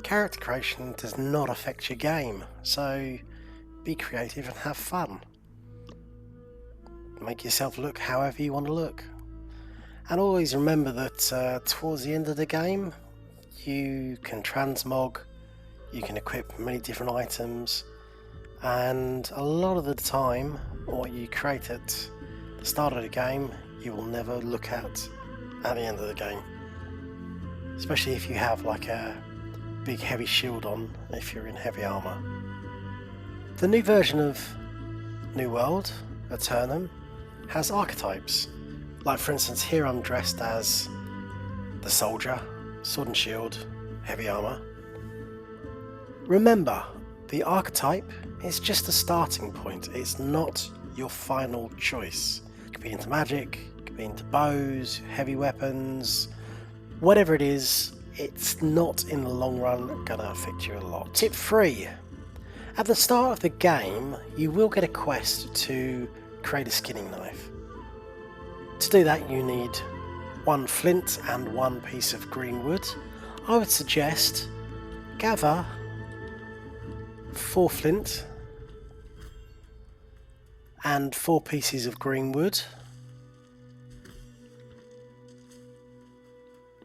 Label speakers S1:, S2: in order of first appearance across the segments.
S1: character creation does not affect your game, so be creative and have fun. Make yourself look however you want to look. And always remember that towards the end of the game, you can transmog, you can equip many different items, and a lot of the time, what you create at the start of the game, you will never look at the end of the game. Especially if you have like a big heavy shield on, if you're in heavy armour. The new version of New World Aeternum has archetypes. Like for instance, here I'm dressed as the soldier, sword and shield, heavy armour. Remember, the archetype is just a starting point, it's not your final choice. It could be into magic, it could be into bows, heavy weapons, whatever it is, it's not in the long run gonna affect you a lot. Tip 3. At the start of the game, you will get a quest to create a skinning knife. To do that you need 1 flint and 1 piece of green wood. I would suggest gather 4 flint and 4 pieces of green wood.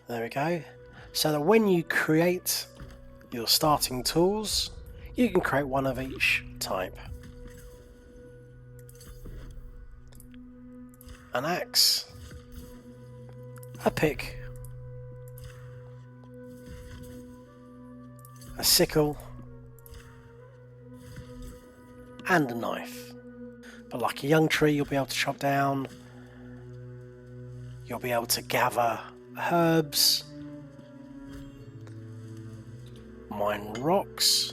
S1: There we go. So that when you create your starting tools, you can create 1 of each type. An axe, a pick, a sickle, and a knife. But like a young tree, you'll be able to chop down, you'll be able to gather herbs, mine rocks,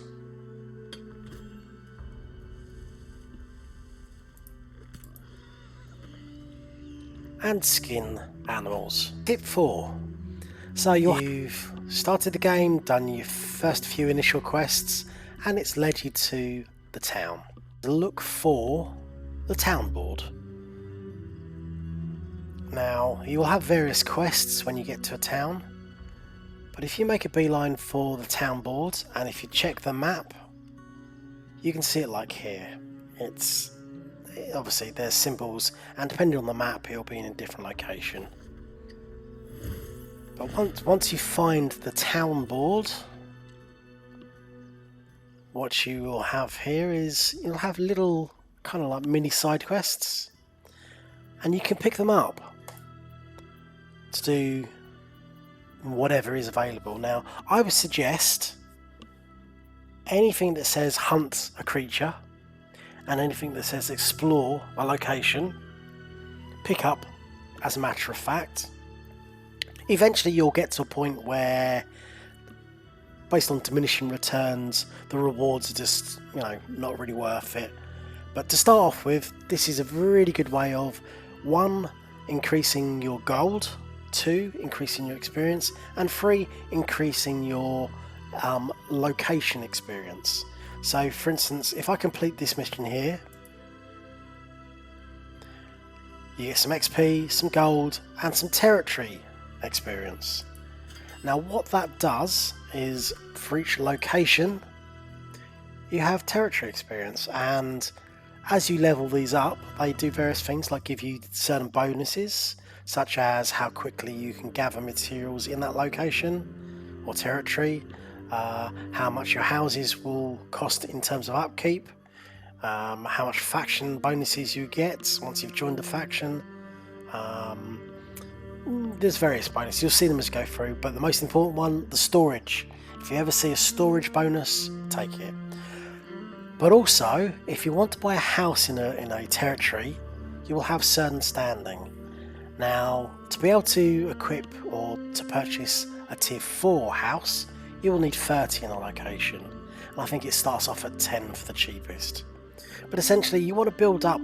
S1: and skin animals. Tip 4. So you've started the game, done your first few initial quests, and it's led you to the town. Look for the town board. Now, you will have various quests when you get to a town, but if you make a beeline for the town board, and if you check the map, you can see it like here. Obviously there's symbols, and depending on the map it'll be in a different location. But once you find the town board, what you will have here is you'll have little kind of like mini side quests, and you can pick them up to do whatever is available. Now I would suggest anything that says hunt a creature and anything that says explore a location, pick up as a matter of fact. Eventually you'll get to a point where, based on diminishing returns, the rewards are just, not really worth it. But to start off with, this is a really good way of 1, increasing your gold, 2, increasing your experience, and 3, increasing your location experience. So for instance, if I complete this mission here, you get some XP, some gold, and some territory experience. Now what that does is, for each location you have territory experience, and as you level these up, they do various things like give you certain bonuses, such as how quickly you can gather materials in that location or territory, how much your houses will cost in terms of upkeep, how much faction bonuses you get once you've joined the faction. There's various bonuses, you'll see them as you go through, but the most important one, the storage. If you ever see a storage bonus, take it. But also, if you want to buy a house in a territory, you will have certain standing. Now, to be able to equip or to purchase a tier 4 house, you will need 30 in a location, and I think it starts off at 10 for the cheapest. But essentially you want to build up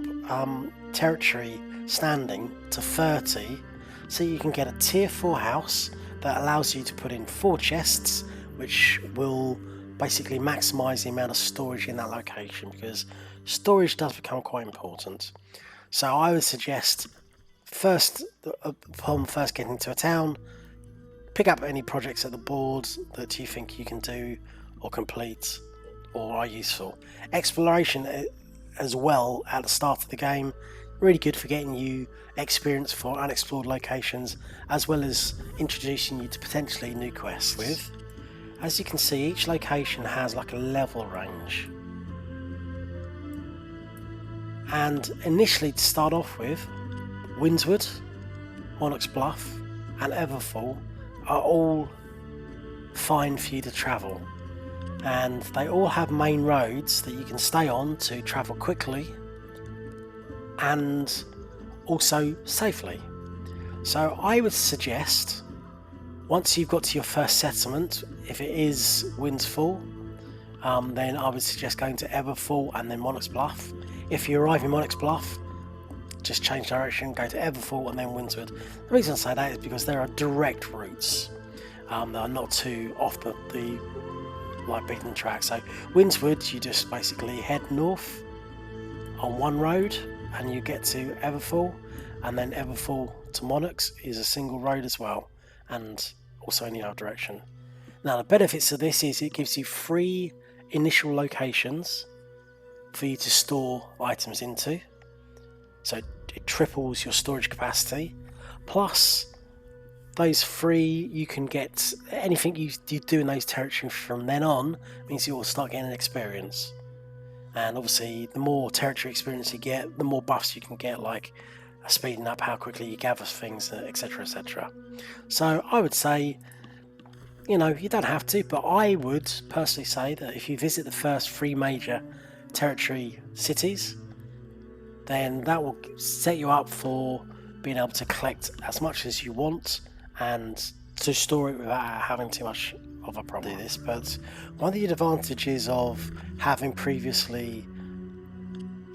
S1: territory standing to 30 so you can get a tier 4 house that allows you to put in 4 chests, which will basically maximise the amount of storage in that location, because storage does become quite important. So I would suggest upon first getting to a town, pick up any projects at the board that you think you can do or complete or are useful. Exploration as well at the start of the game, really good for getting you experience for unexplored locations, as well as introducing you to potentially new quests. As you can see, each location has like a level range, and initially to start off with, Windswood, Monarch's Bluff and Everfall are all fine for you to travel, and they all have main roads that you can stay on to travel quickly and also safely. So I would suggest, once you've got to your first settlement, if it is Windsfall, then I would suggest going to Everfall and then Monarch's Bluff. If you arrive in Monarch's Bluff, just change direction, go to Everfall and then Windswood. The reason I say that is because there are direct routes that are not too off the beaten track. So Windswood, you just basically head north on one road and you get to Everfall, and then Everfall to Monarchs is a single road as well, and also in the other direction. Now the benefits of this is it gives you 3 initial locations for you to store items into, so it triples your storage capacity. Plus those 3, you can get anything you do in those territories from then on, means you will start getting experience. And obviously the more territory experience you get, the more buffs you can get, like speeding up how quickly you gather things, etc, etc. So I would say, you don't have to, but I would personally say that if you visit the first 3 major territory cities, then that will set you up for being able to collect as much as you want and to store it without having too much of a problem with this. But one of the advantages of having previously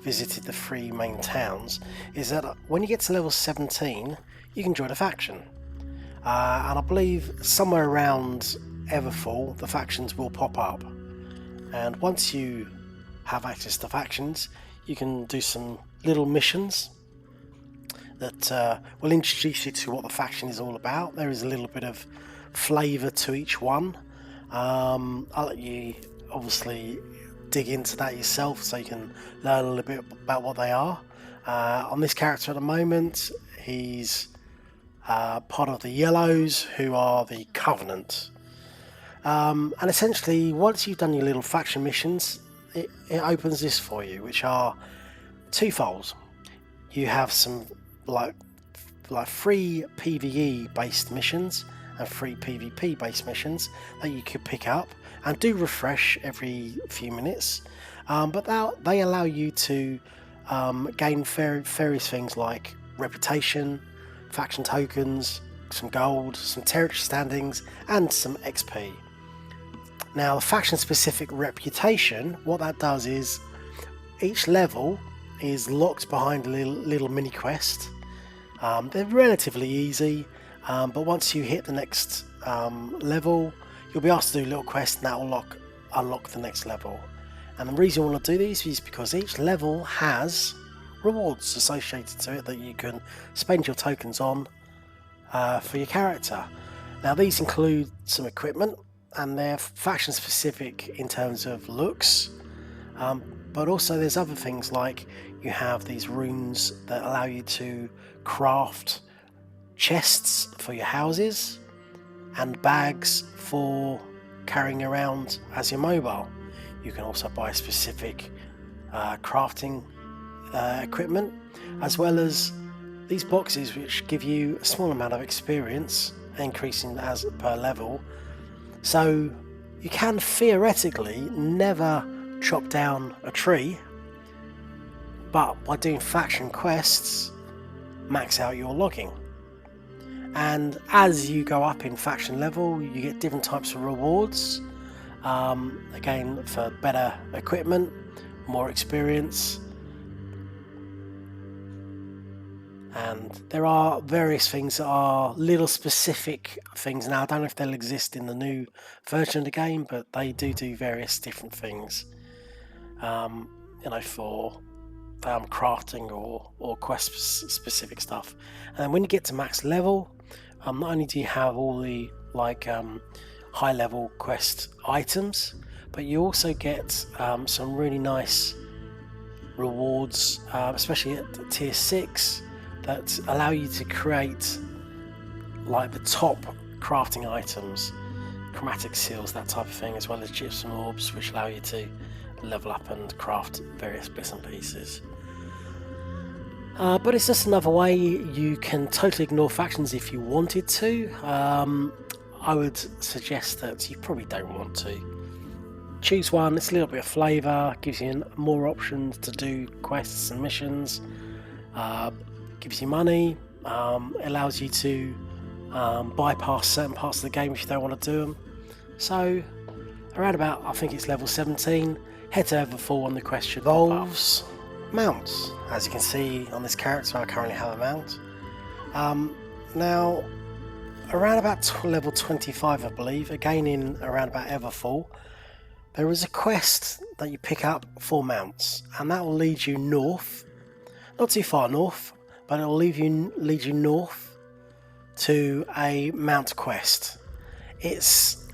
S1: visited the 3 main towns is that when you get to level 17, you can join a faction, and I believe somewhere around Everfall the factions will pop up, and once you have access to factions, you can do some little missions that will introduce you to what the faction is all about. There is a little bit of flavour to each one. I'll let you obviously dig into that yourself so you can learn a little bit about what they are. On this character at the moment, he's part of the Yellows, who are the Covenant. And essentially, once you've done your little faction missions, it opens this for you, which are twofold. You have some like 3 PvE based missions and 3 PvP based missions that you could pick up and do refresh every few minutes, but they allow you to gain various things like reputation, faction tokens, some gold, some territory standings and some XP. Now the faction specific reputation, what that does is each level is locked behind a little mini quest. They're relatively easy, but once you hit the next level, you'll be asked to do a little quest and that will unlock the next level. And the reason I want to do these is because each level has rewards associated to it that you can spend your tokens on for your character. Now these include some equipment, and they're faction specific in terms of looks, but also there's other things like you have these runes that allow you to craft chests for your houses and bags for carrying around as your mobile. You can also buy specific crafting equipment, as well as these boxes which give you a small amount of experience, increasing as per level. So you can theoretically never chop down a tree, but by doing faction quests, max out your logging. And as you go up in faction level, you get different types of rewards, again for better equipment, more experience, and there are various things that are little specific things. Now I don't know if they'll exist in the new version of the game, but they do various different things, for crafting or quest specific stuff. And when you get to max level, not only do you have all the like high level quest items, but you also get some really nice rewards, especially at tier 6, that allow you to create like the top crafting items, chromatic seals, that type of thing, as well as gypsum orbs, which allow you to level up and craft various bits and pieces. But it's just another way you can totally ignore factions if you wanted to. I would suggest that you probably don't want to. Choose one, it's a little bit of flavour, gives you more options to do quests and missions, gives you money, allows you to bypass certain parts of the game if you don't want to do them. So around about, I think it's level 17, head to Everfall and the quest should involves mounts. As you can see on this character, I currently have a mount. Now around about level 25, I believe, again in around about Everfall, there is a quest that you pick up for mounts, and that will lead you north, not too far north, but it will lead you north to a mount quest. It's,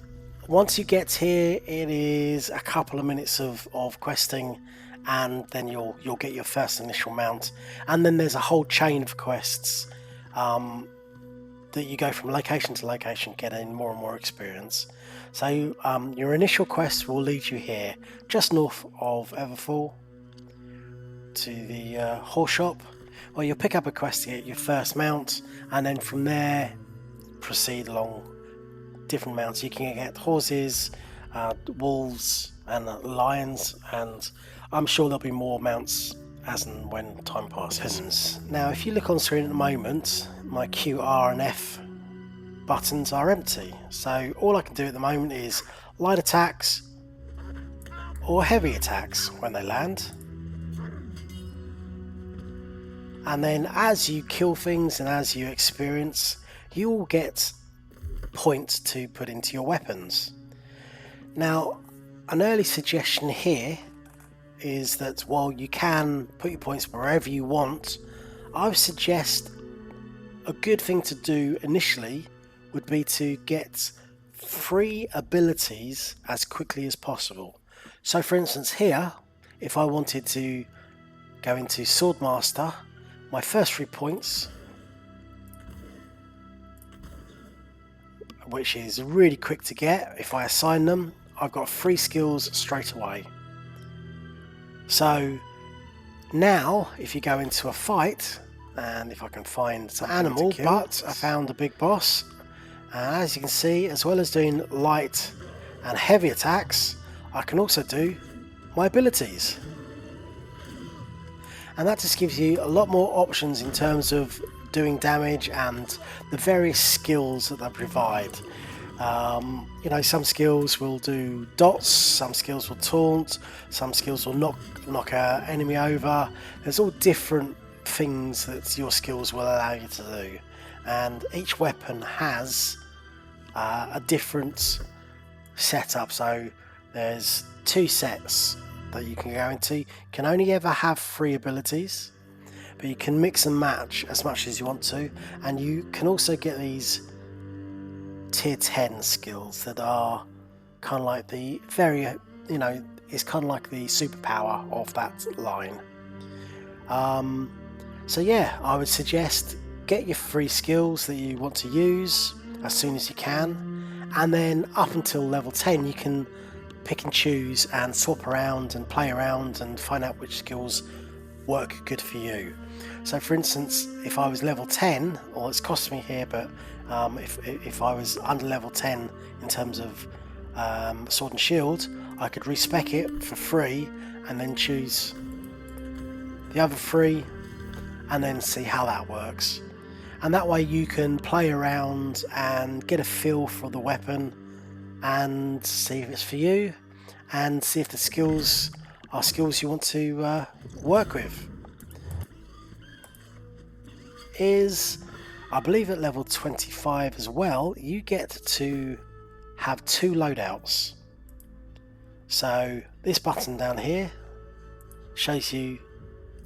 S1: once you get here, it is a couple of minutes of questing, and then you'll get your first initial mount, and then there's a whole chain of quests that you go from location to location, getting more and more experience. So your initial quest will lead you here, just north of Everfall, to the horse shop, where you'll pick up a quest to get your first mount, and then from there proceed along different mounts. You can get horses, wolves and lions, and I'm sure there'll be more mounts as and when time passes. Now if you look on screen at the moment, my Q, R and F buttons are empty, so all I can do at the moment is light attacks or heavy attacks when they land, and then as you kill things and as you experience, you will get points to put into your weapons. Now an early suggestion here is that while you can put your points wherever you want, I would suggest a good thing to do initially would be to get free abilities as quickly as possible. So for instance here, if I wanted to go into Swordmaster, my first 3 points, which is really quick to get, if I assign them, I've got 3 skills straight away. So now if you go into a fight, and if I can find some animal, but I found a big boss, and as you can see, as well as doing light and heavy attacks, I can also do my abilities, and that just gives you a lot more options in terms of doing damage and the various skills that they provide. You know, some skills will do dots, some skills will taunt, some skills will knock an enemy over. There's all different things that your skills will allow you to do, and each weapon has a different setup. So there's 2 sets that you can go into. You can only ever have 3 abilities, but you can mix and match as much as you want to, and you can also get these tier 10 skills that are kind of like the it's kind of like the superpower of that line. So yeah, I would suggest get your 3 skills that you want to use as soon as you can, and then up until level 10 you can pick and choose and swap around and play around and find out which skills work good for you. So for instance, if I was level 10, or it's cost me here, but if I was under level 10 in terms of sword and shield, I could respec it for free and then choose the other 3 and then see how that works. And that way you can play around and get a feel for the weapon and see if it's for you, and see if the skills are skills you want to work with. I believe at level 25 as well, you get to have 2 loadouts. So this button down here shows you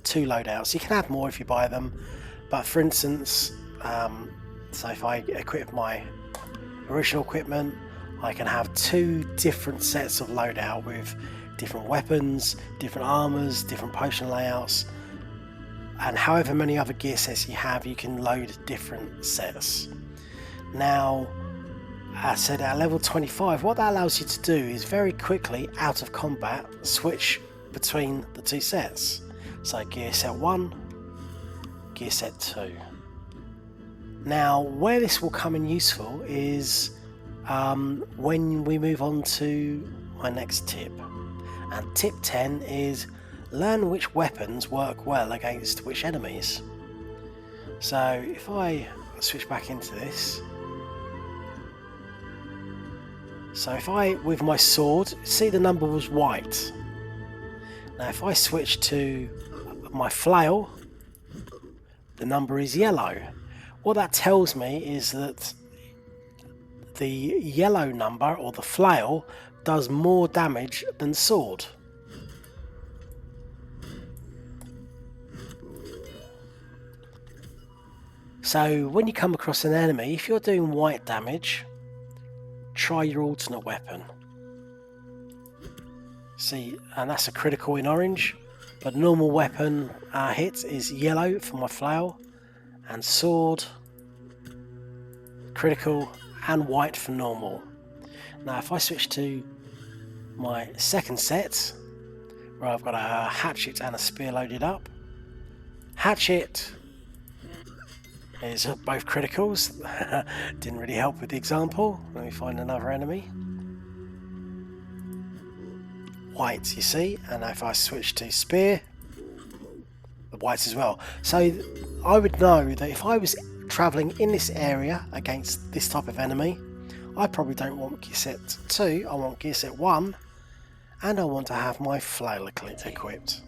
S1: 2 loadouts. You can have more if you buy them, but for instance, so if I equip my original equipment, I can have 2 different sets of loadout with different weapons, different armors, different potion layouts, and however many other gear sets you have, you can load different sets. Now, I said at level 25, what that allows you to do is very quickly, out of combat, switch between the 2 sets. So gear set 1, gear set 2. Now, where this will come in useful is when we move on to my next tip. And tip 10 is learn which weapons work well against which enemies. So if I switch back into this, so if I, with my sword, see the number was white. Now if I switch to my flail, the number is yellow. What that tells me is that the yellow number, or the flail, does more damage than the sword. So when you come across an enemy, if you're doing white damage, try your alternate weapon. See, and that's a critical in orange, but normal weapon hit is yellow for my flail, and sword, critical, and white for normal. Now if I switch to my second set, where I've got a hatchet and a spear loaded up, hatchet is both criticals. Didn't really help with the example. Let me find another enemy. White, you see, and if I switch to spear, the whites as well. So I would know that if I was travelling in this area against this type of enemy, I probably don't want gear set 2, I want gear set 1, and I want to have my flail equipped.